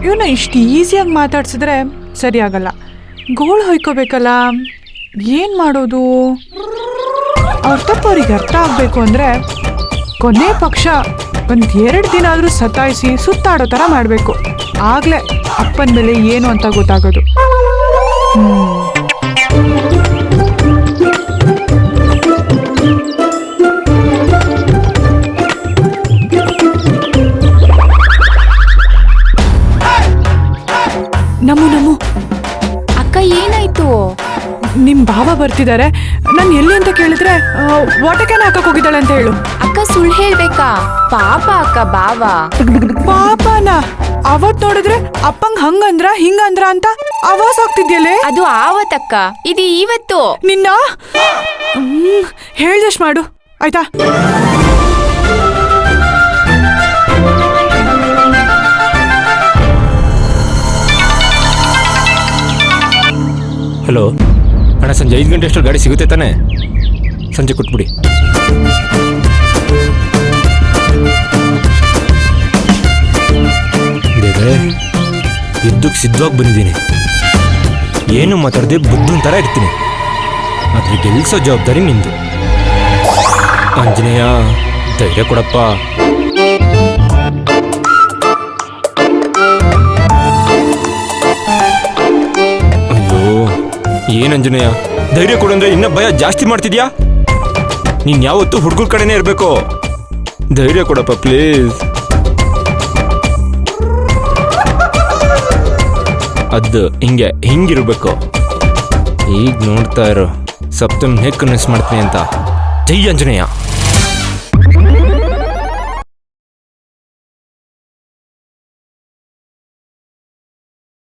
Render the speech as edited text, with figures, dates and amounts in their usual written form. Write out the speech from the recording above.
ಇವನ್ನ ಇಷ್ಟು ಈಸಿಯಾಗಿ ಮಾತಾಡ್ಸಿದ್ರೆ ಸರಿಯಾಗಲ್ಲ. ಗೋಳು ಹೊಯ್ಕೋಬೇಕಲ್ಲ, ಏನು ಮಾಡೋದು? ಅವ್ರ ತಪ್ಪು ಅವ್ರಿಗೆ ಅರ್ಥ ಆಗಬೇಕು ಅಂದರೆ ಕೊನೆ ಪಕ್ಷ ಒಂದು 2 ದಿನ ಆದರೂ ಸತಾಯಿಸಿ ಸುತ್ತಾಡೋ ಥರ ಮಾಡಬೇಕು. ಆಗಲೇ ಅಪ್ಪನ ಮೇಲೆ ಏನು ಅಂತ ಗೊತ್ತಾಗೋದು. ನಮ್ಮು ಅಕ್ಕ ಏನಾಯ್ತು? ನಿಮ್ಮ ಭಾವ ಬರ್ತಿದ್ದಾರೆ. ನಾನು ಎಲ್ಲಿ ಅಂತ ಕೇಳಿದ್ರೆ ವಾಟರ್ ಕ್ಯಾನ್ ಹಾಕಕ್ ಹೋಗಿದ್ದಾಳೆ ಅಂತ ಹೇಳು. ಅಕ್ಕ ಸುಳ್ಳು ಹೇಳ್ಬೇಕಾ? ಪಾಪ ಅಕ್ಕ ಭಾವ. ಪಾಪನ ಅವತ್ ನೋಡಿದ್ರೆ ಅಪ್ಪಂಗ್ ಹಂಗಂದ್ರ ಹಿಂಗಂದ್ರ ಅಂತ ಆವಾಸ್ ಆಗ್ತಿದ್ಯಲ್ಲೇ. ಅದು ಆವತ್ತಕ್ಕ, ಇದು ಇವತ್ತು. ನಿನ್ನ ಹೇಳ್ದಷ್ಟು ಮಾಡು ಆಯ್ತಾ? ಹಲೋ ಅಣ್ಣ, ಸಂಜೆ 5 ಗಂಟೆ ಅಷ್ಟು ಗಾಡಿ ಸಿಗುತ್ತೆ ತಾನೆ? ಸಂಜೆ ಕೊಟ್ಬಿಡಿ. ದೇವ್ರೆ, ಯುದ್ಧಕ್ಕೆ ಸಿದ್ಧವಾಗಿ ಬಂದಿದ್ದೀನಿ. ಏನು ಮಾತಾಡದೆ ಬುದ್ಧನ್ ಥರ ಇರ್ತೀನಿ. ಆದರೆ ಗೆಲ್ಸೋ ಜವಾಬ್ದಾರಿ ನಿಂದು. ಆಂಜನೇಯ, ಧೈರ್ಯ ಕೊಡಪ್ಪ. ಏನ್ ಅಂಜನೇಯ, ಧೈರ್ಯ ಕೊಡಂದ್ರೆ ಇನ್ನ ಭಯ ಜಾಸ್ತಿ ಮಾಡ್ತಿದ್ಯಾ? ನೀನ್ ಯಾವತ್ತೂ ಹುಡುಗರ ಕಡೆನೇ ಇರ್ಬೇಕು. ಧೈರ್ಯ ಕೊಡಪ್ಪ ಪ್ಲೀಸ್. ಅದು ಹಿಂಗಿರ್ಬೇಕು. ಈಗ ನೋಡ್ತಾ ಇರೋ ಸಪ್ತಮ್ ಹೇಗೆ ಕನ್ವಿನ್ಸ್ ಮಾಡ್ತೀನಿ ಅಂತ. ಜೈ ಆಂಜನೇಯ.